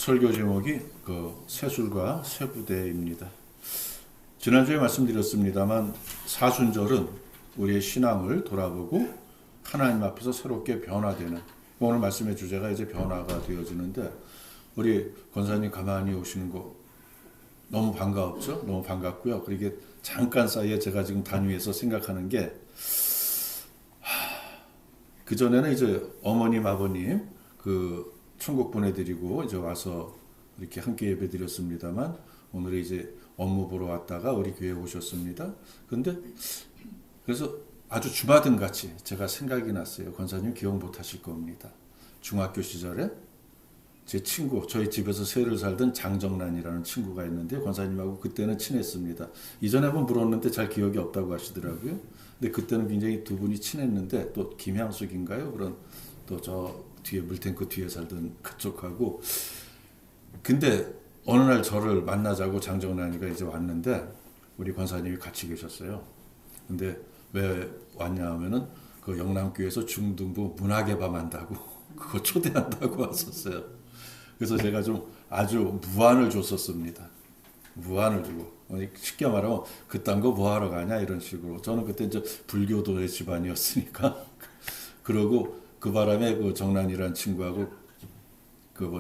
설교 제목이 세술과 세부대입니다. 지난주에 말씀드렸습니다만 사순절은 우리의 신앙을 돌아보고 하나님 앞에서 새롭게 변화되는, 오늘 말씀의 주제가 이제 변화가 되어지는데, 우리 권사님 가만히 오시는 거 너무 반가웠죠? 너무 반갑고요. 그리고 잠깐 사이에 제가 지금 단위에서 생각하는 게, 그전에는 이제 어머님, 아버님 천국 보내드리고 이제 와서 이렇게 함께 예배 드렸습니다만, 오늘 이제 업무 보러 왔다가 우리 교회에 오셨습니다. 근데 그래서 아주 주마등 같이 제가 생각이 났어요. 권사님 기억 못 하실 겁니다. 중학교 시절에 제 친구, 저희 집에서 세를 살던 장정란이라는 친구가 있는데, 권사님하고 그때는 친했습니다. 이전에 한번 물었는데 잘 기억이 없다고 하시더라고요. 근데 그때는 굉장히 두 분이 친했는데, 또 김향숙인가요? 그런 또 저 뒤에 물탱크 뒤에 살던 그쪽하고. 근데 어느 날 저를 만나자고 장정란이가 이제 왔는데, 우리 권사님이 같이 계셨어요. 근데 왜 왔냐 하면은 그 영남교회에서 중등부 문학의 밤 한다고 그거 초대한다고 왔었어요. 그래서 제가 좀 아주 무안을 줬었습니다. 무안을 주고, 쉽게 말하면 그딴 거 뭐 하러 가냐 이런 식으로. 저는 그때 이제 불교도의 집안이었으니까. 그러고 그 바람에 그 정란이라는 친구하고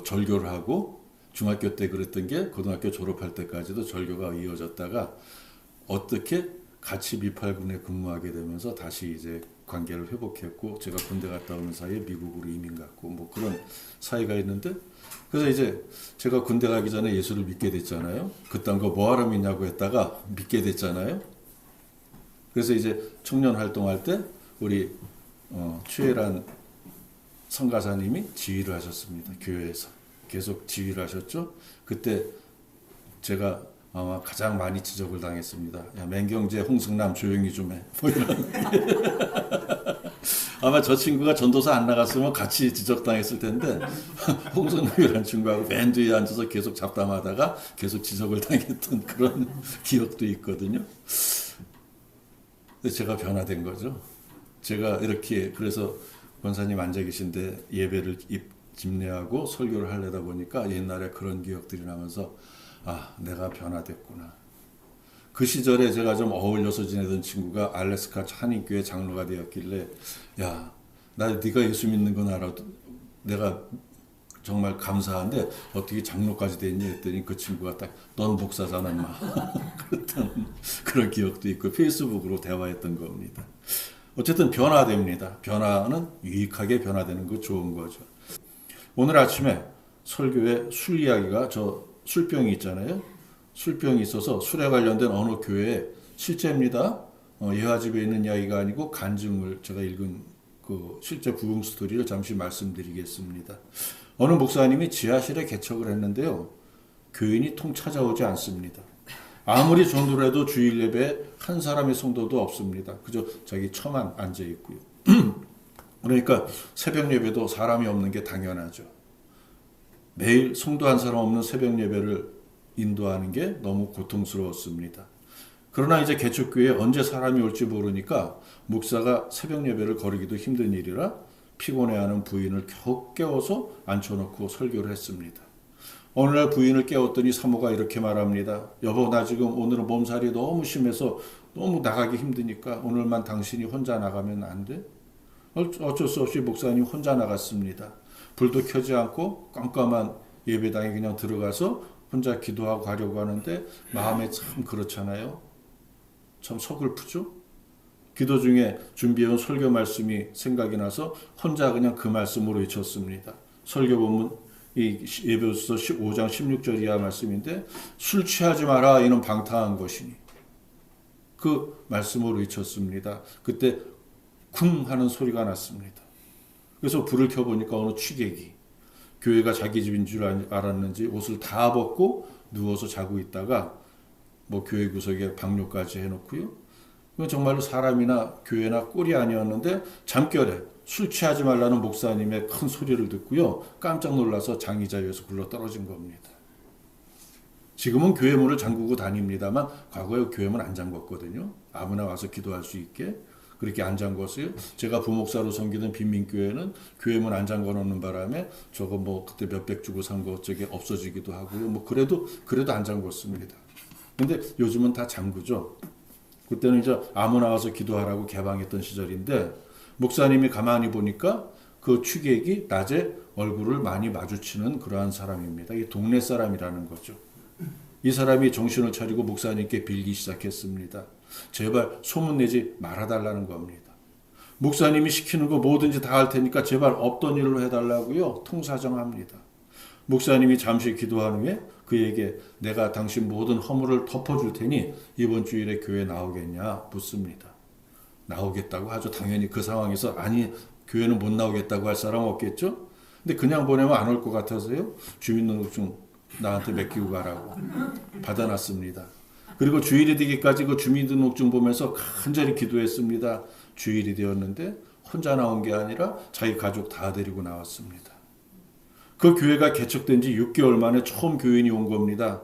절교를 하고, 중학교 때 그랬던 게 고등학교 졸업할 때까지도 절교가 이어졌다가 어떻게 같이 미팔군에 근무하게 되면서 다시 이제 관계를 회복했고, 제가 군대 갔다 오는 사이에 미국으로 이민 갔고, 뭐 그런 사이가 있는데, 그래서 이제 제가 군대 가기 전에 예수를 믿게 됐잖아요. 그딴 거 뭐하러 믿냐고 했다가 믿게 됐잖아요. 그래서 이제 청년 활동할 때 우리 최혜란 성가사님이 지휘를 하셨습니다. 교회에서 계속 지휘를 하셨죠. 그때 제가 아마 가장 많이 지적을 당했습니다. 야, 맹경제, 홍승남 조용히 좀 해. 뭐 이런. 아마 저 친구가 전도사 안 나갔으면 같이 지적당했을 텐데, 홍승남이라는 친구하고 맨 뒤에 앉아서 계속 잡담하다가 계속 지적을 당했던 그런 기억도 있거든요. 근데 제가 변화된 거죠. 제가 이렇게, 그래서 권사님 앉아 계신데 예배를 집례하고 설교를 하려다 보니까 옛날에 그런 기억들이 나면서, 아, 내가 변화됐구나. 그 시절에 제가 좀 어울려서 지내던 친구가 알래스카 한인교회 장로가 되었길래, 야, 네가 예수 믿는 건 알아도 내가 정말 감사한데 어떻게 장로까지 됐니 했더니 그 친구가 딱, 넌 목사잖아 인마. 그랬던 그런 기억도 있고, 페이스북으로 대화했던 겁니다. 어쨌든 변화됩니다. 변화는 유익하게 변화되는 거 좋은 거죠. 오늘 아침에 설교에 술 이야기가, 저 술병이 있잖아요. 술병이 있어서 술에 관련된 어느 교회에, 실제입니다. 예화집에 있는 이야기가 아니고 간증을 제가 읽은 그 실제 부흥 스토리를 잠시 말씀드리겠습니다. 어느 목사님이 지하실에 개척을 했는데요. 교인이 통 찾아오지 않습니다. 아무리 전도를 해도 주일 예배에 한 사람의 성도도 없습니다. 그저 자기 처만 앉아 있고요. 그러니까 새벽 예배도 사람이 없는 게 당연하죠. 매일 성도 한 사람 없는 새벽 예배를 인도하는 게 너무 고통스러웠습니다. 그러나 이제 개척교회에 언제 사람이 올지 모르니까 목사가 새벽 예배를 거르기도 힘든 일이라 피곤해하는 부인을 겨우 깨워서 앉혀놓고 설교를 했습니다. 어느 날 부인을 깨웠더니 사모가 이렇게 말합니다. 여보, 나 지금 오늘은 몸살이 너무 심해서 너무 나가기 힘드니까 오늘만 당신이 혼자 나가면 안 돼? 어쩔 수 없이 목사님 혼자 나갔습니다. 불도 켜지 않고 깜깜한 예배당에 그냥 들어가서 혼자 기도하고 가려고 하는데, 마음에 참 그렇잖아요. 참 서글프죠? 기도 중에 준비해온 설교 말씀이 생각이 나서 혼자 그냥 그 말씀으로 외쳤습니다. 설교 본문 이 에베소서 5장 16절 이하 말씀인데, 술 취하지 마라, 이는 방탕한 것이니. 그 말씀으로 외쳤습니다. 그때 쿵 하는 소리가 났습니다. 그래서 불을 켜보니까 어느 취객이 교회가 자기 집인 줄 알았는지 옷을 다 벗고 누워서 자고 있다가 뭐 교회 구석에 방뇨까지 해놓고요. 그건 정말로 사람이나 교회나 꼴이 아니었는데, 잠결에 술 취하지 말라는 목사님의 큰 소리를 듣고요. 깜짝 놀라서 장의자리에서 굴러 떨어진 겁니다. 지금은 교회 문을 잠그고 다닙니다만 과거에 교회 문 안 잠궜거든요. 아무나 와서 기도할 수 있게. 그렇게 안 잠궜어요. 제가 부목사로 섬기던 빈민교회는 교회문 안 잠궈 놓는 바람에 저거 뭐 그때 몇백 주고 산 거 저게 없어지기도 하고요. 뭐 그래도 안 잠궜습니다. 근데 요즘은 다 잠그죠. 그때는 이제 아무나 와서 기도하라고 개방했던 시절인데 목사님이 가만히 보니까 그 취객이 낮에 얼굴을 많이 마주치는 그러한 사람입니다. 이게 동네 사람이라는 거죠. 이 사람이 정신을 차리고 목사님께 빌기 시작했습니다. 제발 소문내지 말아달라는 겁니다. 목사님이 시키는 거 뭐든지 다 할 테니까 제발 없던 일로 해달라고요. 통사정합니다. 목사님이 잠시 기도한 후에 그에게 내가 당신 모든 허물을 덮어줄 테니 이번 주일에 교회 나오겠냐 묻습니다. 나오겠다고 하죠. 당연히 그 상황에서 아니 교회는 못 나오겠다고 할 사람 없겠죠. 근데 그냥 보내면 안 올 것 같아서요. 주민등록증 나한테 맡기고 가라고 받아놨습니다. 그리고 주일이 되기까지 그 주민등록증 보면서 간절히 기도했습니다. 주일이 되었는데 혼자 나온 게 아니라 자기 가족 다 데리고 나왔습니다. 그 교회가 개척된 지 6개월 만에 처음 교인이 온 겁니다.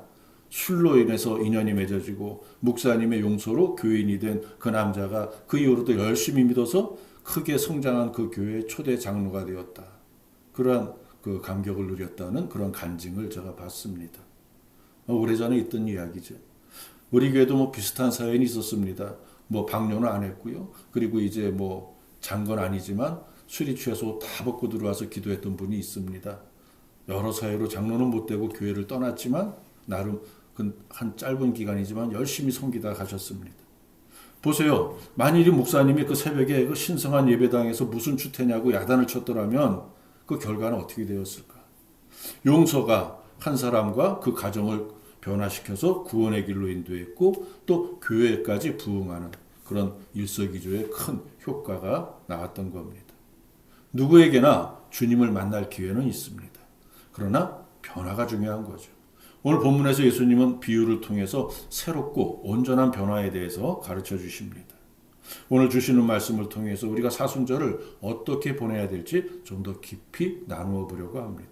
술로 인해서 인연이 맺어지고 목사님의 용서로 교인이 된 그 남자가 그 이후로도 열심히 믿어서 크게 성장한 그 교회의 초대 장로가 되었다. 그러한 그 감격을 누렸다는 그런 간증을 제가 봤습니다. 오래전에 있던 이야기죠. 우리 교회도 뭐 비슷한 사연이 있었습니다. 뭐 방뇨는 안 했고요. 그리고 이제 뭐 잔 건 아니지만 술이 취해서 다 벗고 들어와서 기도했던 분이 있습니다. 여러 사유로 장로는 못 되고 교회를 떠났지만 나름 한 짧은 기간이지만 열심히 섬기다 가셨습니다. 보세요. 만일이 목사님이 그 새벽에 그 신성한 예배당에서 무슨 추태냐고 야단을 쳤더라면 그 결과는 어떻게 되었을까? 용서가 한 사람과 그 가정을 변화시켜서 구원의 길로 인도했고 또 교회까지 부흥하는 그런 일석이조의 큰 효과가 나왔던 겁니다. 누구에게나 주님을 만날 기회는 있습니다. 그러나 변화가 중요한 거죠. 오늘 본문에서 예수님은 비유를 통해서 새롭고 온전한 변화에 대해서 가르쳐 주십니다. 오늘 주시는 말씀을 통해서 우리가 사순절을 어떻게 보내야 될지 좀 더 깊이 나누어 보려고 합니다.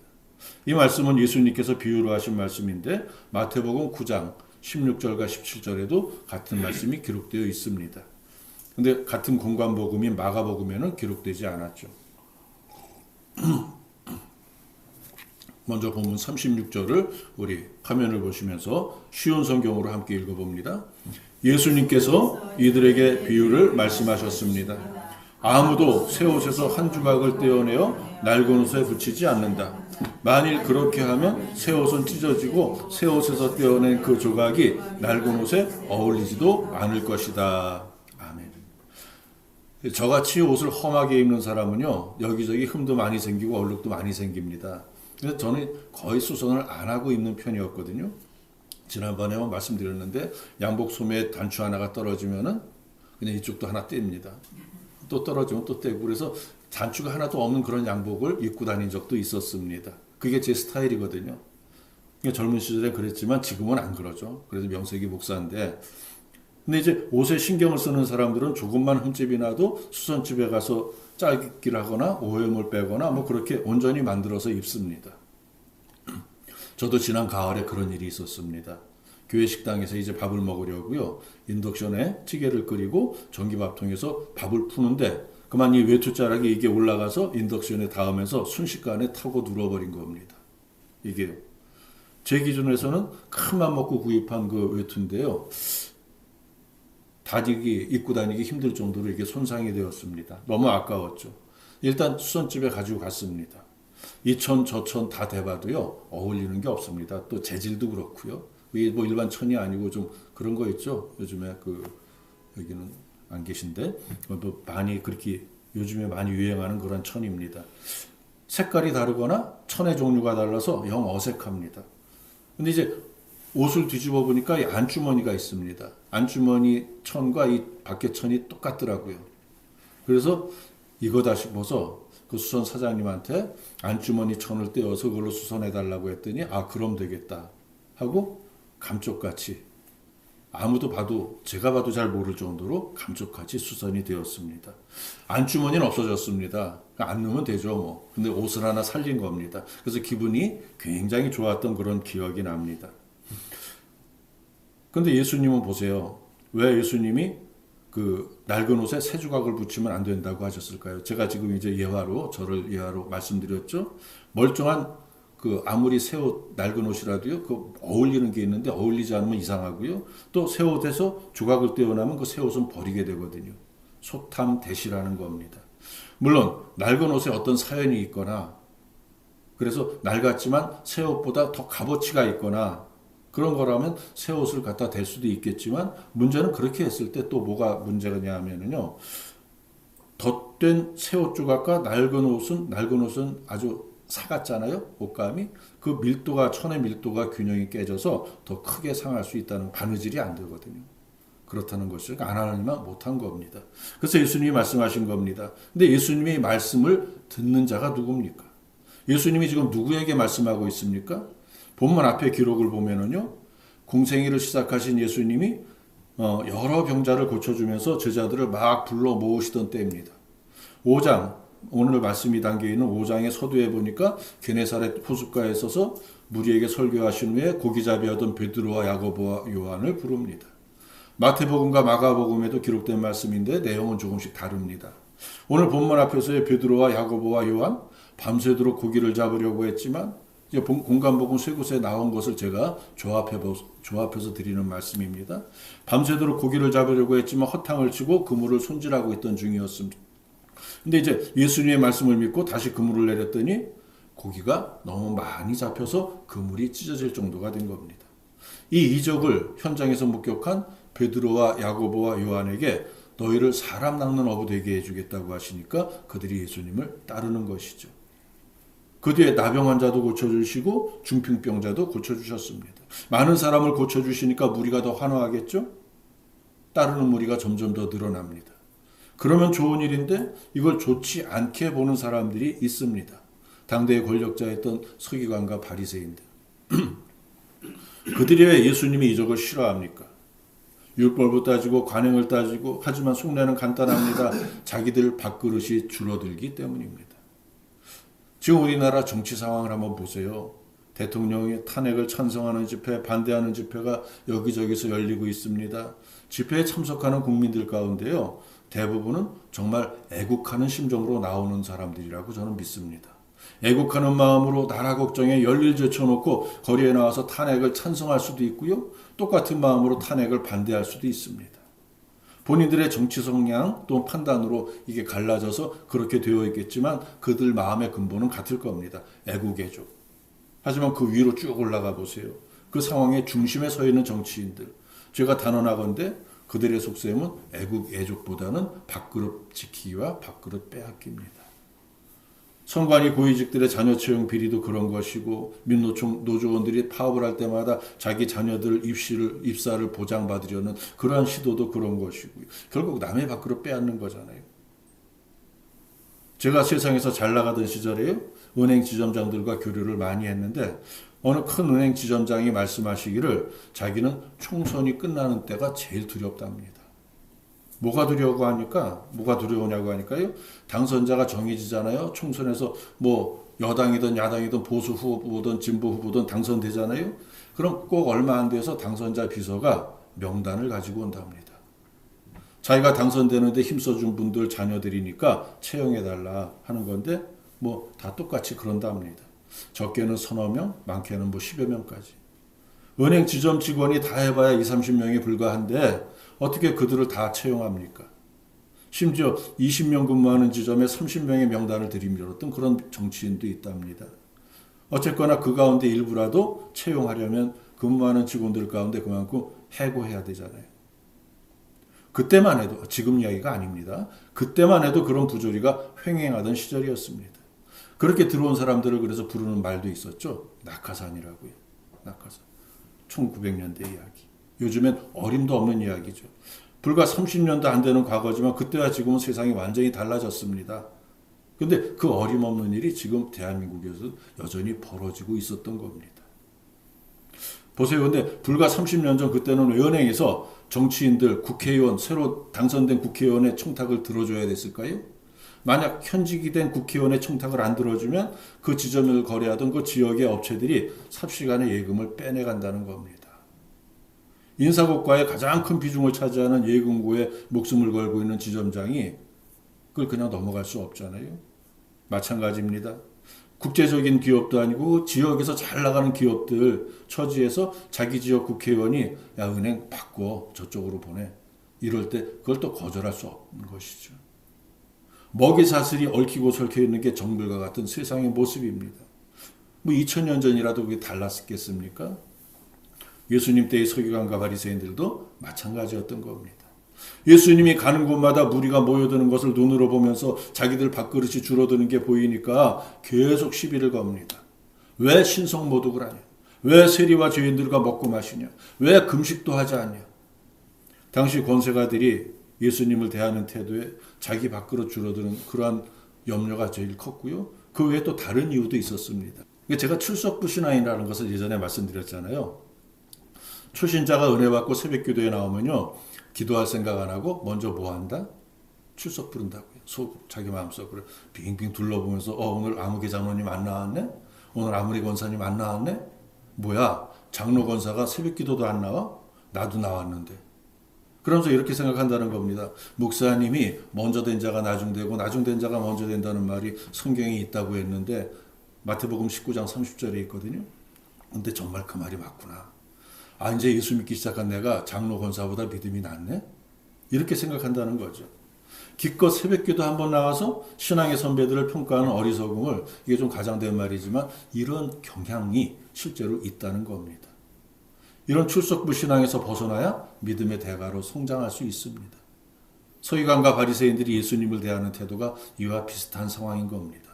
이 말씀은 예수님께서 비유로 하신 말씀인데 마태복음 9장 16절과 17절에도 같은 말씀이 기록되어 있습니다. 근데 같은 공관복음인 마가복음에는 기록되지 않았죠. 먼저 본문 36절을 우리 화면을 보시면서 쉬운 성경으로 함께 읽어봅니다. 예수님께서 이들에게 비유를 말씀하셨습니다. 아무도 새 옷에서 한 조각을 떼어내어 낡은 옷에 붙이지 않는다. 만일 그렇게 하면 새 옷은 찢어지고 새 옷에서 떼어낸 그 조각이 낡은 옷에 어울리지도 않을 것이다. 아멘. 저같이 옷을 험하게 입는 사람은요, 여기저기 흠도 많이 생기고 얼룩도 많이 생깁니다. 그래서 저는 거의 수선을 안 하고 입는 편이었거든요. 지난번에 말씀드렸는데 양복 소매에 단추 하나가 떨어지면은 그냥 이쪽도 하나 뗍니다. 또 떨어지면 또 떼고 그래서 단추가 하나도 없는 그런 양복을 입고 다닌 적도 있었습니다. 그게 제 스타일이거든요. 젊은 시절에 그랬지만 지금은 안 그러죠. 그래서 명색이 목사인데 근데 이제 옷에 신경을 쓰는 사람들은 조금만 흠집이 나도 수선집에 가서 짧기를 하거나 오염을 빼거나 뭐 그렇게 온전히 만들어서 입습니다. 저도 지난 가을에 그런 일이 있었습니다. 교회 식당에서 이제 밥을 먹으려고요. 인덕션에 찌개를 끓이고 전기밥통에서 밥을 푸는데 그만 이 외투자락이 이게 올라가서 인덕션에 닿으면서 순식간에 타고 누워버린 겁니다. 이게 제 기준에서는 큰맘 먹고 구입한 그 외투인데요. 다니기, 입고 다니기 힘들 정도로 이게 손상이 되었습니다. 너무 아까웠죠. 일단 수선집에 가지고 갔습니다. 이 천, 저 천 다 대봐도요, 어울리는 게 없습니다. 또 재질도 그렇고요. 이게 뭐 일반 천이 아니고 좀 그런 거 있죠. 요즘에 여기는 안 계신데, 뭐 많이 그렇게 요즘에 많이 유행하는 그런 천입니다. 색깔이 다르거나 천의 종류가 달라서 영 어색합니다. 근데 이제 옷을 뒤집어 보니까 이 안주머니가 있습니다. 안주머니 천과 이 밖에 천이 똑같더라고요. 그래서 이거다 싶어서 그 수선 사장님한테 안주머니 천을 떼어서 그걸로 수선해 달라고 했더니 아 그럼 되겠다 하고 감쪽같이 아무도 봐도 제가 봐도 잘 모를 정도로 감쪽같이 수선이 되었습니다. 안주머니는 없어졌습니다. 안 넣으면 되죠 뭐. 근데 옷을 하나 살린 겁니다. 그래서 기분이 굉장히 좋았던 그런 기억이 납니다. 근데 예수님은 보세요. 왜 예수님이 그 낡은 옷에 새 조각을 붙이면 안 된다고 하셨을까요? 제가 지금 이제 저를 예화로 말씀드렸죠. 멀쩡한 그 아무리 새 옷, 낡은 옷이라도요, 그 어울리는 게 있는데 어울리지 않으면 이상하고요. 또 새 옷에서 조각을 떼어나면 그 새 옷은 버리게 되거든요. 소탐대시라는 겁니다. 물론 낡은 옷에 어떤 사연이 있거나 그래서 낡았지만 새 옷보다 더 값어치가 있거나 그런 거라면 새 옷을 갖다 댈 수도 있겠지만 문제는 그렇게 했을 때 또 뭐가 문제냐 하면은요. 덧된 새 옷 조각과 낡은 옷은 아주 사갔잖아요. 옷감이 그 밀도가 천의 밀도가 균형이 깨져서 더 크게 상할 수 있다는 바느질이 안 되거든요. 그렇다는 것을 안 하느니만 못한 겁니다. 그래서 예수님이 말씀하신 겁니다. 근데 예수님이 말씀을 듣는 자가 누굽니까? 예수님이 지금 누구에게 말씀하고 있습니까? 본문 앞에 기록을 보면은요, 공생애를 시작하신 예수님이 여러 병자를 고쳐주면서 제자들을 막 불러 모으시던 때입니다. 5장, 오늘 말씀이 담겨 있는 5장의 서두에 보니까 게네사렛 호숫가에 서서 무리에게 설교하신 후에 고기잡이하던 베드로와 야고보와 요한을 부릅니다. 마태복음과 마가복음에도 기록된 말씀인데 내용은 조금씩 다릅니다. 오늘 본문 앞에서의 베드로와 야고보와 요한 밤새도록 고기를 잡으려고 했지만 이제 공간복음 세 곳에 나온 것을 제가 조합해서 드리는 말씀입니다. 밤새도록 고기를 잡으려고 했지만 허탕을 치고 그물을 손질하고 있던 중이었습니다. 근데 이제 예수님의 말씀을 믿고 다시 그물을 내렸더니 고기가 너무 많이 잡혀서 그물이 찢어질 정도가 된 겁니다. 이 이적을 현장에서 목격한 베드로와 야고보와 요한에게 너희를 사람 낚는 어부 되게 해주겠다고 하시니까 그들이 예수님을 따르는 것이죠. 그 뒤에 나병 환자도 고쳐주시고 중풍병자도 고쳐주셨습니다. 많은 사람을 고쳐주시니까 무리가 더 환호하겠죠? 따르는 무리가 점점 더 늘어납니다. 그러면 좋은 일인데 이걸 좋지 않게 보는 사람들이 있습니다. 당대의 권력자였던 서기관과 바리새인들. 그들이 왜 예수님이 이적을 싫어합니까? 율법을 따지고 관행을 따지고 하지만 속내는 간단합니다. 자기들 밥그릇이 줄어들기 때문입니다. 지금 우리나라 정치 상황을 한번 보세요. 대통령이 탄핵을 찬성하는 집회, 반대하는 집회가 여기저기서 열리고 있습니다. 집회에 참석하는 국민들 가운데요. 대부분은 정말 애국하는 심정으로 나오는 사람들이라고 저는 믿습니다. 애국하는 마음으로 나라 걱정에 열일 제쳐놓고 거리에 나와서 탄핵을 찬성할 수도 있고요. 똑같은 마음으로 탄핵을 반대할 수도 있습니다. 본인들의 정치 성향 또 판단으로 이게 갈라져서 그렇게 되어 있겠지만 그들 마음의 근본은 같을 겁니다. 애국, 애족. 하지만 그 위로 쭉 올라가 보세요. 그 상황의 중심에 서 있는 정치인들. 제가 단언하건대 그들의 속셈은 애국, 애족보다는 밥그릇 지키기와 밥그릇 빼앗기입니다. 선관위 고위직들의 자녀 채용 비리도 그런 것이고 민노총 노조원들이 파업을 할 때마다 자기 자녀들 입사를 보장받으려는 그러한 시도도 그런 것이고 결국 남의 밥그릇 빼앗는 거잖아요. 제가 세상에서 잘 나가던 시절에요. 은행 지점장들과 교류를 많이 했는데 어느 큰 은행 지점장이 말씀하시기를 자기는 총선이 끝나는 때가 제일 두렵답니다. 뭐가 두려우냐고 하니까요. 당선자가 정해지잖아요. 총선에서 뭐 여당이든 야당이든 보수 후보든 진보 후보든 당선되잖아요. 그럼 꼭 얼마 안 돼서 당선자 비서가 명단을 가지고 온답니다. 자기가 당선되는데 힘써준 분들 자녀들이니까 채용해달라 하는 건데 뭐 다 똑같이 그런답니다. 적게는 서너 명, 많게는 뭐 10여 명까지. 은행 지점 직원이 다 해봐야 20, 30명이 불과한데 어떻게 그들을 다 채용합니까? 심지어 20명 근무하는 지점에 30명의 명단을 들이밀었던 그런 정치인도 있답니다. 어쨌거나 그 가운데 일부라도 채용하려면 근무하는 직원들 가운데 그만큼 해고해야 되잖아요. 그때만 해도, 지금 이야기가 아닙니다. 그때만 해도 그런 부조리가 횡행하던 시절이었습니다. 그렇게 들어온 사람들을 그래서 부르는 말도 있었죠. 낙하산이라고요. 낙하산. 1900년대 이야기. 요즘엔 어림도 없는 이야기죠. 불과 30년도 안 되는 과거지만 그때와 지금은 세상이 완전히 달라졌습니다. 근데 그 어림없는 일이 지금 대한민국에서 여전히 벌어지고 있었던 겁니다. 보세요. 근데 불과 30년 전 그때는 은행에서 정치인들, 국회의원, 새로 당선된 국회의원의 청탁을 들어줘야 됐을까요? 만약 현직이 된 국회의원의 청탁을 안 들어주면 그 지점을 거래하던 그 지역의 업체들이 삽시간에 예금을 빼내간다는 겁니다. 인사고과의 가장 큰 비중을 차지하는 예금고에 목숨을 걸고 있는 지점장이 그걸 그냥 넘어갈 수 없잖아요. 마찬가지입니다. 국제적인 기업도 아니고 지역에서 잘 나가는 기업들 처지에서 자기 지역 국회의원이 야 은행 바꿔 저쪽으로 보내 이럴 때 그걸 또 거절할 수 없는 것이죠. 먹이 사슬이 얽히고 설켜 있는 게 정글과 같은 세상의 모습입니다. 뭐 2000년 전이라도 그게 달랐겠습니까? 예수님 때의 서기관과 바리새인들도 마찬가지였던 겁니다. 예수님이 가는 곳마다 무리가 모여드는 것을 눈으로 보면서 자기들 밥그릇이 줄어드는 게 보이니까 계속 시비를 겁니다. 왜 신성모독을 하냐? 왜 세리와 죄인들과 먹고 마시냐? 왜 금식도 하지 않냐? 당시 권세가들이 예수님을 대하는 태도에 자기 밥그릇 줄어드는 그러한 염려가 제일 컸고요. 그 외에 또 다른 이유도 있었습니다. 제가 출석부 신앙이라는 것을 예전에 말씀드렸잖아요. 초신자가 은혜 받고 새벽 기도에 나오면요. 기도할 생각 안 하고 먼저 뭐 한다? 출석 부른다고요. 자기 마음속으로 빙빙 둘러보면서 오늘 아무개 장로님 안 나왔네? 오늘 아무리 권사님 안 나왔네? 뭐야? 장로 권사가 새벽 기도도 안 나와? 나도 나왔는데. 그러면서 이렇게 생각한다는 겁니다. 목사님이 먼저 된 자가 나중되고 나중된 자가 먼저 된다는 말이 성경에 있다고 했는데 마태복음 19장 30절에 있거든요. 근데 정말 그 말이 맞구나. 아 이제 예수 믿기 시작한 내가 장로 권사보다 믿음이 낫네? 이렇게 생각한다는 거죠. 기껏 새벽기도 한번 나와서 신앙의 선배들을 평가하는 어리석음을 이게 좀 가장된 말이지만 이런 경향이 실제로 있다는 겁니다. 이런 출석부 신앙에서 벗어나야 믿음의 대가로 성장할 수 있습니다. 서기관과 바리새인들이 예수님을 대하는 태도가 이와 비슷한 상황인 겁니다.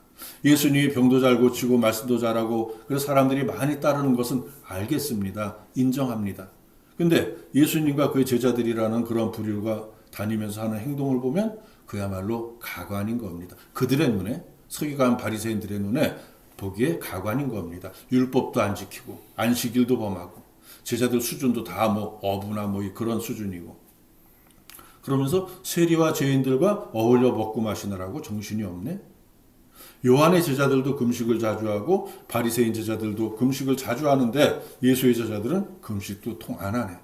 예수님이 병도 잘 고치고 말씀도 잘하고 그래서 사람들이 많이 따르는 것은 알겠습니다. 인정합니다. 근데 예수님과 그의 제자들이라는 그런 부류가 다니면서 하는 행동을 보면 그야말로 가관인 겁니다. 그들의 눈에 서기관 바리새인들의 눈에 보기에 가관인 겁니다. 율법도 안 지키고 안식일도 범하고 제자들 수준도 다 뭐 어부나 뭐 그런 수준이고 그러면서 세리와 죄인들과 어울려 먹고 마시느라고 정신이 없네. 요한의 제자들도 금식을 자주 하고 바리새인 제자들도 금식을 자주 하는데 예수의 제자들은 금식도 통 안 하네.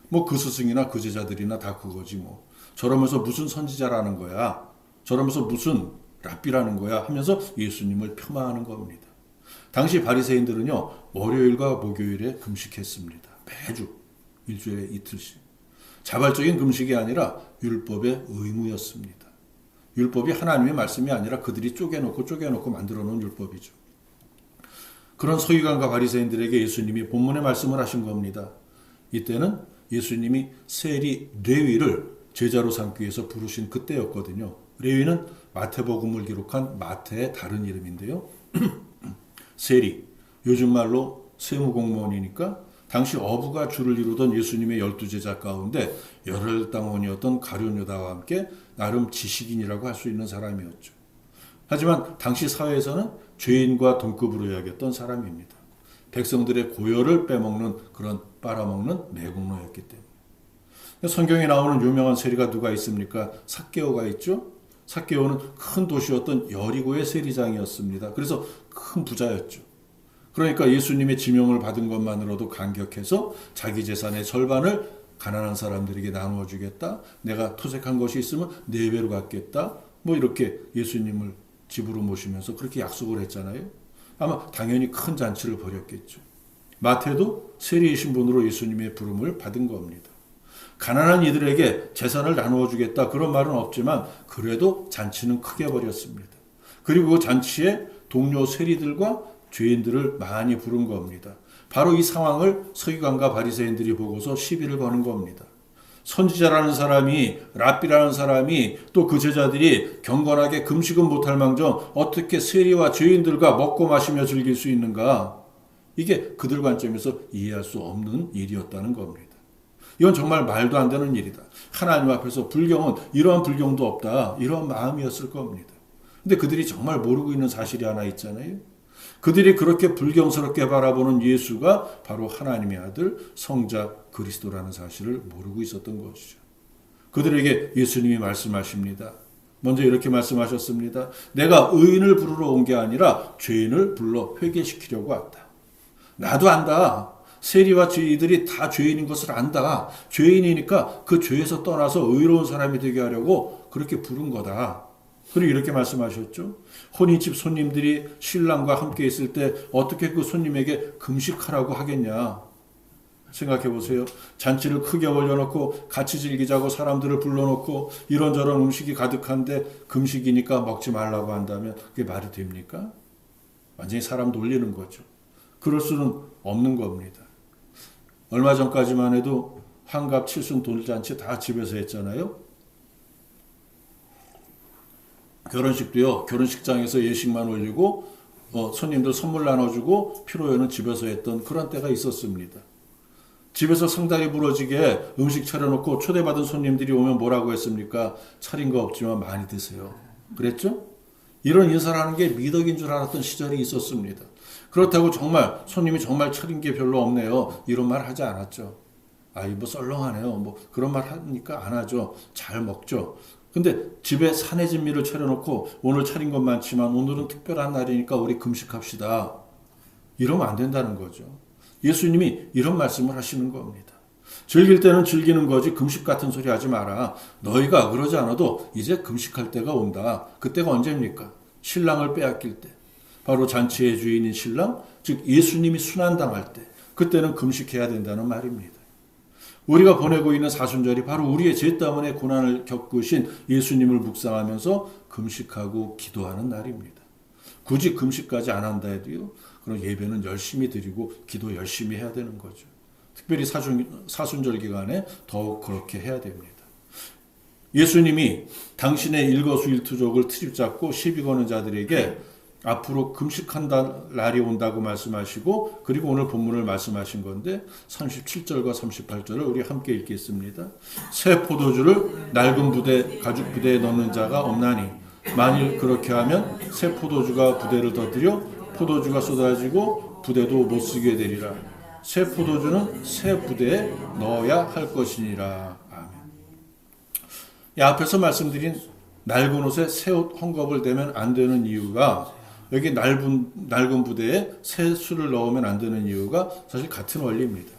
뭐 그 스승이나 그 제자들이나 다 그거지 뭐. 저러면서 무슨 선지자라는 거야. 저러면서 무슨 랍비라는 거야 하면서 예수님을 폄하하는 겁니다. 당시 바리새인들은요. 월요일과 목요일에 금식했습니다. 매주 일주일에 이틀씩. 자발적인 금식이 아니라 율법의 의무였습니다. 율법이 하나님의 말씀이 아니라 그들이 쪼개놓고 만들어 놓은 율법이죠. 그런 서기관과 바리새인들에게 예수님이 본문의 말씀을 하신 겁니다. 이때는 예수님이 세리 레위를 제자로 삼기 위해서 부르신 그때였거든요. 레위는 마태복음을 기록한 마태의 다른 이름인데요. 세리, 요즘 말로 세무공무원이니까 당시 어부가 주를 이루던 예수님의 12제자 가운데 열혈당원이었던 가룟 유다와 함께 나름 지식인이라고 할 수 있는 사람이었죠. 하지만 당시 사회에서는 죄인과 동급으로 여겼던 사람입니다. 백성들의 고열을 빼먹는 그런 빨아먹는 매국노였기 때문에. 성경에 나오는 유명한 세리가 누가 있습니까? 삭개오가 있죠. 삭개오는 큰 도시였던 여리고의 세리장이었습니다. 그래서 큰 부자였죠. 그러니까 예수님의 지명을 받은 것만으로도 감격해서 자기 재산의 절반을 가난한 사람들에게 나누어 주겠다. 내가 토색한 것이 있으면 4배로 갚겠다. 뭐 이렇게 예수님을 집으로 모시면서 그렇게 약속을 했잖아요. 아마 당연히 큰 잔치를 벌였겠죠. 마태도 세리이신 분으로 예수님의 부름을 받은 겁니다. 가난한 이들에게 재산을 나누어 주겠다 그런 말은 없지만 그래도 잔치는 크게 벌였습니다. 그리고 그 잔치에 동료 세리들과 죄인들을 많이 부른 겁니다. 바로 이 상황을 서기관과 바리새인들이 보고서 시비를 거는 겁니다. 선지자라는 사람이 랍비라는 사람이 또 그 제자들이 경건하게 금식은 못할 망정 어떻게 세리와 죄인들과 먹고 마시며 즐길 수 있는가? 이게 그들 관점에서 이해할 수 없는 일이었다는 겁니다. 이건 정말 말도 안 되는 일이다. 하나님 앞에서 불경은 이러한 불경도 없다. 이러한 마음이었을 겁니다. 근데 그들이 정말 모르고 있는 사실이 하나 있잖아요. 그들이 그렇게 불경스럽게 바라보는 예수가 바로 하나님의 아들 성자 그리스도라는 사실을 모르고 있었던 것이죠. 그들에게 예수님이 말씀하십니다. 먼저 이렇게 말씀하셨습니다. 내가 의인을 부르러 온 게 아니라 죄인을 불러 회개시키려고 왔다. 나도 안다. 세리와 이들이 다 죄인인 것을 안다. 죄인이니까 그 죄에서 떠나서 의로운 사람이 되게 하려고 그렇게 부른 거다. 그리고 이렇게 말씀하셨죠. 혼인집 손님들이 신랑과 함께 있을 때 어떻게 그 손님에게 금식하라고 하겠냐. 생각해 보세요. 잔치를 크게 올려놓고 같이 즐기자고 사람들을 불러놓고 이런저런 음식이 가득한데 금식이니까 먹지 말라고 한다면 그게 말이 됩니까? 완전히 사람 놀리는 거죠. 그럴 수는 없는 겁니다. 얼마 전까지만 해도 환갑 칠순 돌잔치 다 집에서 했잖아요. 결혼식도요. 결혼식장에서 예식만 올리고 손님들 선물 나눠주고 피로연은 집에서 했던 그런 때가 있었습니다. 집에서 상다리 부러지게 음식 차려놓고 초대받은 손님들이 오면 뭐라고 했습니까? 차린 거 없지만 많이 드세요. 그랬죠? 이런 인사를 하는 게 미덕인 줄 알았던 시절이 있었습니다. 그렇다고 정말 손님이 정말 차린 게 별로 없네요. 이런 말 하지 않았죠. 뭐 썰렁하네요. 뭐 그런 말 하니까 안 하죠. 잘 먹죠. 근데 집에 산해진미를 차려놓고 오늘 차린 것 많지만 오늘은 특별한 날이니까 우리 금식합시다. 이러면 안 된다는 거죠. 예수님이 이런 말씀을 하시는 겁니다. 즐길 때는 즐기는 거지 금식 같은 소리 하지 마라. 너희가 그러지 않아도 이제 금식할 때가 온다. 그때가 언제입니까? 신랑을 빼앗길 때. 바로 잔치의 주인인 신랑, 즉 예수님이 순환당할 때. 그때는 금식해야 된다는 말입니다. 우리가 보내고 있는 사순절이 바로 우리의 죄 때문에 고난을 겪으신 예수님을 묵상하면서 금식하고 기도하는 날입니다. 굳이 금식까지 안 한다 해도요. 그럼 예배는 열심히 드리고 기도 열심히 해야 되는 거죠. 특별히 사순절 기간에 더욱 그렇게 해야 됩니다. 예수님이 당신의 일거수일투족을 트집잡고 시비 거는 자들에게 앞으로 금식한다 날이 온다고 말씀하시고 그리고 오늘 본문을 말씀하신 건데 37절과 38절을 우리 함께 읽겠습니다. 새 포도주를 낡은 부대 가죽 부대에 넣는 자가 없나니 만일 그렇게 하면 새 포도주가 부대를 터뜨려 포도주가 쏟아지고 부대도 못 쓰게 되리라. 새 포도주는 새 부대에 넣어야 할 것이니라. 아멘. 이 앞에서 말씀드린 낡은 옷에 새 옷 헝겊을 대면 안 되는 이유가 여기 낡은 부대에 새 술을 넣으면 안 되는 이유가 사실 같은 원리입니다.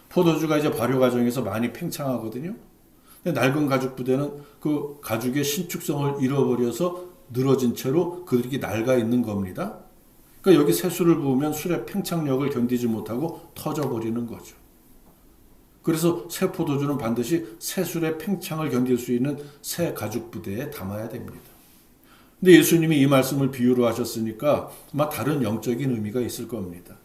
포도주가 이제 발효 과정에서 많이 팽창하거든요. 근데 낡은 가죽 부대는 그 가죽의 신축성을 잃어버려서 늘어진 채로 그들이 낡아 있는 겁니다. 그러니까 여기 새 술을 부으면 술의 팽창력을 견디지 못하고 터져버리는 거죠. 그래서 새 포도주는 반드시 새 술의 팽창을 견딜 수 있는 새 가죽 부대에 담아야 됩니다. 근데 예수님이 이 말씀을 비유로 하셨으니까 아마 다른 영적인 의미가 있을 겁니다.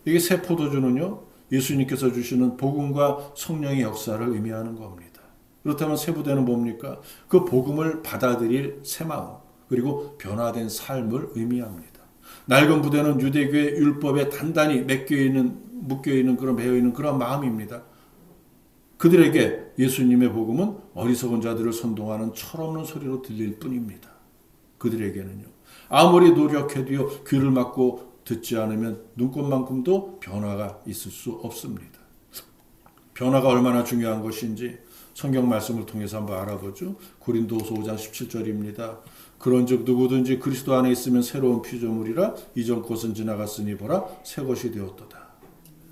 이게 새 포도주는요, 예수님께서 주시는 복음과 성령의 역사를 의미하는 겁니다. 그렇다면 새 부대는 뭡니까? 그 복음을 받아들일 새 마음, 그리고 변화된 삶을 의미합니다. 낡은 부대는 유대교의 율법에 단단히 묶여있는 그런 매여있는 그런 마음입니다. 그들에게 예수님의 복음은 어리석은 자들을 선동하는 철없는 소리로 들릴 뿐입니다. 그들에게는요. 아무리 노력해도요. 귀를 막고 듣지 않으면 눈꽃만큼도 변화가 있을 수 없습니다. 변화가 얼마나 중요한 것인지 성경 말씀을 통해서 한번 알아보죠. 고린도후서 5장 17절입니다. 그런즉 누구든지 그리스도 안에 있으면 새로운 피조물이라 이전 것은 지나갔으니 보라 새 것이 되었도다.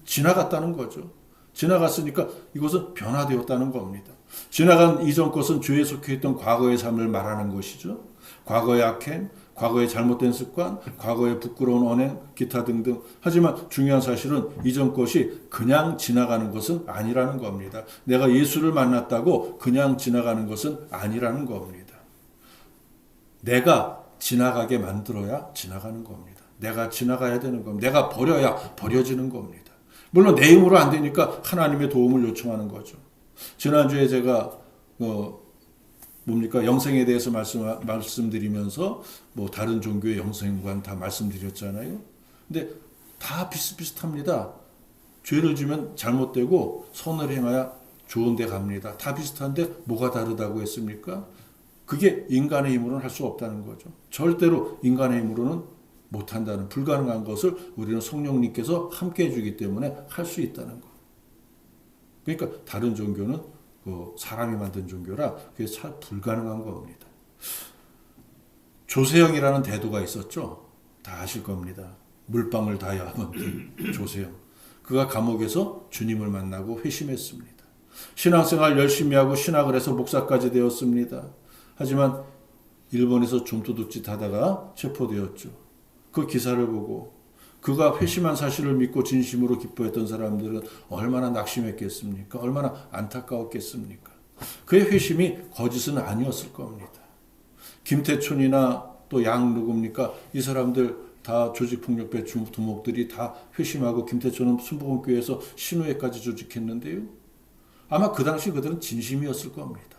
지나갔다는 거죠. 지나갔으니까 이것은 변화되었다는 겁니다. 지나간 이전 것은 죄에 속해 있던 과거의 삶을 말하는 것이죠. 과거의 악행, 과거의 잘못된 습관, 과거의 부끄러운 언행, 기타 등등. 하지만 중요한 사실은 이전 것이 그냥 지나가는 것은 아니라는 겁니다. 내가 예수를 만났다고 그냥 지나가는 것은 아니라는 겁니다. 내가 지나가게 만들어야 지나가는 겁니다. 내가 지나가야 되는 겁니다. 내가 버려야 버려지는 겁니다. 물론 내 힘으로 안 되니까 하나님의 도움을 요청하는 거죠. 지난주에 제가 영생에 대해서 말씀드리면서 다른 종교의 영생관 다 말씀드렸잖아요. 근데 다 비슷비슷합니다. 죄를 지면 잘못되고 선을 행하여 좋은 데 갑니다. 다 비슷한데 뭐가 다르다고 했습니까? 그게 인간의 힘으로는 할 수 없다는 거죠. 절대로 인간의 힘으로는 못한다는, 불가능한 것을 우리는 성령님께서 함께 해주기 때문에 할 수 있다는 거. 그러니까 다른 종교는 사람이 만든 종교라 그게 잘 불가능한 겁니다. 조세형이라는 대도가 있었죠. 다 아실 겁니다. 물방울 다이아몬드 조세형. 그가 감옥에서 주님을 만나고 회심했습니다. 신앙생활 열심히 하고 신학을 해서 목사까지 되었습니다. 하지만 일본에서 좀도둑짓 하다가 체포되었죠. 그 기사를 보고 그가 회심한 사실을 믿고 진심으로 기뻐했던 사람들은 얼마나 낙심했겠습니까? 얼마나 안타까웠겠습니까? 그의 회심이 거짓은 아니었을 겁니다. 김태촌이나 또 양 누굽니까? 이 사람들 다 조직폭력배 두목들이 다 회심하고 김태촌은 순복음교회에서 신우회까지 조직했는데요. 아마 그 당시 그들은 진심이었을 겁니다.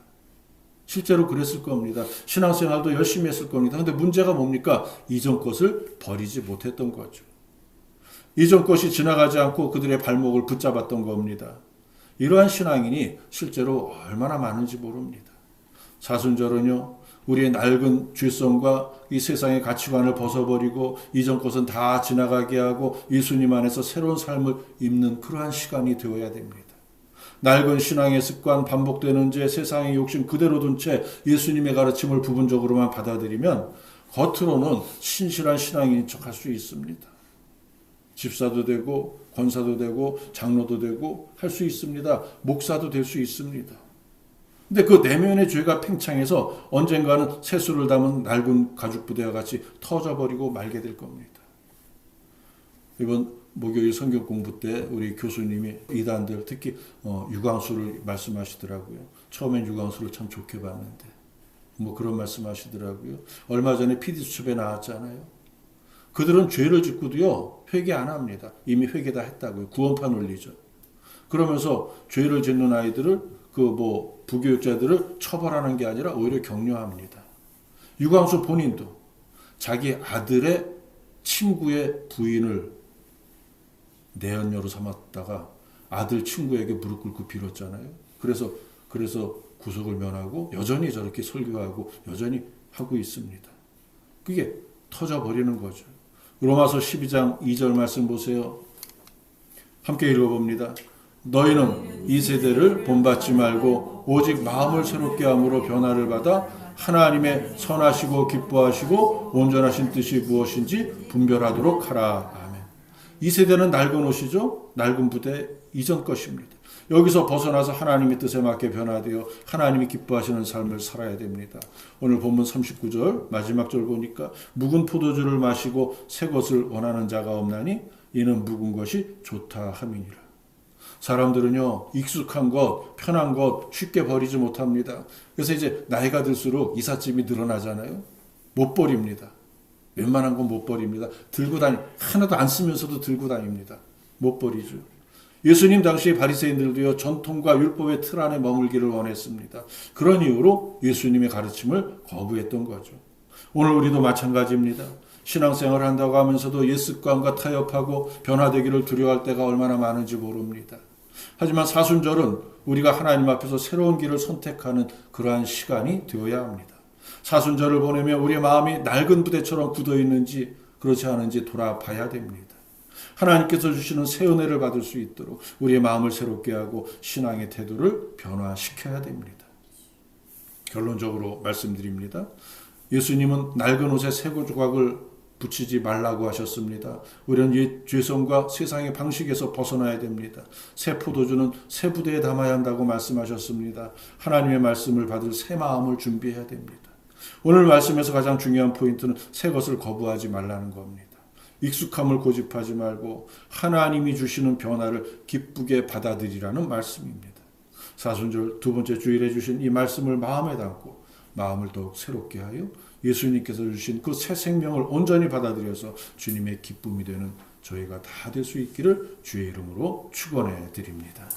실제로 그랬을 겁니다. 신앙생활도 열심히 했을 겁니다. 그런데 문제가 뭡니까? 이전 것을 버리지 못했던 거죠. 이전 것이 지나가지 않고 그들의 발목을 붙잡았던 겁니다. 이러한 신앙인이 실제로 얼마나 많은지 모릅니다. 사순절은요, 우리의 낡은 죄성과 이 세상의 가치관을 벗어버리고 이전 것은 다 지나가게 하고 예수님 안에서 새로운 삶을 입는 그러한 시간이 되어야 됩니다. 낡은 신앙의 습관, 반복되는 죄, 세상의 욕심 그대로 둔 채 예수님의 가르침을 부분적으로만 받아들이면 겉으로는 신실한 신앙인인 척할 수 있습니다. 집사도 되고 권사도 되고 장로도 되고 할 수 있습니다. 목사도 될 수 있습니다. 근데 그 내면의 죄가 팽창해서 언젠가는 세수를 담은 낡은 가죽부대와 같이 터져버리고 말게 될 겁니다. 이번 목요일 성경 공부 때 우리 교수님이 이단들 특히 유광수를 말씀하시더라고요. 처음엔 유광수를 참 좋게 봤는데 뭐 그런 말씀하시더라고요. 얼마 전에 PD수첩에 나왔잖아요. 그들은 죄를 짓고도요 회개 안 합니다. 이미 회개 다 했다고요. 구원판 올리죠. 그러면서 죄를 짓는 아이들을 부교육자들을 처벌하는 게 아니라 오히려 격려합니다. 유광수 본인도 자기 아들의 친구의 부인을 내연녀로 삼았다가 아들 친구에게 무릎 꿇고 빌었잖아요. 그래서 구속을 면하고 여전히 저렇게 설교하고 여전히 하고 있습니다. 그게 터져버리는 거죠. 로마서 12장 2절 말씀 보세요. 함께 읽어봅니다. 너희는 이 세대를 본받지 말고 오직 마음을 새롭게 함으로 변화를 받아 하나님의 선하시고 기뻐하시고 온전하신 뜻이 무엇인지 분별하도록 하라. 아멘. 이 세대는 낡은 옷이죠. 낡은 부대 이전 것입니다. 여기서 벗어나서 하나님의 뜻에 맞게 변화되어 하나님이 기뻐하시는 삶을 살아야 됩니다. 오늘 본문 39절 마지막 절 보니까 묵은 포도주를 마시고 새 것을 원하는 자가 없나니 이는 묵은 것이 좋다 함이니라. 사람들은요 익숙한 것, 편한 것 쉽게 버리지 못합니다. 그래서 이제 나이가 들수록 이삿짐이 늘어나잖아요. 못 버립니다. 웬만한 건 못 버립니다. 하나도 안 쓰면서도 들고 다닙니다. 못 버리죠. 예수님 당시 바리새인들도요 전통과 율법의 틀 안에 머물기를 원했습니다. 그런 이유로 예수님의 가르침을 거부했던 거죠. 오늘 우리도 마찬가지입니다. 신앙생활을 한다고 하면서도 옛 습관과 타협하고 변화되기를 두려워할 때가 얼마나 많은지 모릅니다. 하지만 사순절은 우리가 하나님 앞에서 새로운 길을 선택하는 그러한 시간이 되어야 합니다. 사순절을 보내며 우리의 마음이 낡은 부대처럼 굳어 있는지 그렇지 않은지 돌아봐야 됩니다. 하나님께서 주시는 새 은혜를 받을 수 있도록 우리의 마음을 새롭게 하고 신앙의 태도를 변화시켜야 됩니다. 결론적으로 말씀드립니다. 예수님은 낡은 옷에 새 조각을 붙이지 말라고 하셨습니다. 우리는 옛 죄성과 세상의 방식에서 벗어나야 됩니다. 새 포도주는 새 부대에 담아야 한다고 말씀하셨습니다. 하나님의 말씀을 받을 새 마음을 준비해야 됩니다. 오늘 말씀에서 가장 중요한 포인트는 새 것을 거부하지 말라는 겁니다. 익숙함을 고집하지 말고 하나님이 주시는 변화를 기쁘게 받아들이라는 말씀입니다. 사순절 두 번째 주일에 주신 이 말씀을 마음에 담고 마음을 더욱 새롭게 하여 예수님께서 주신 그 새 생명을 온전히 받아들여서 주님의 기쁨이 되는 저희가 다 될 수 있기를 주의 이름으로 축원해 드립니다.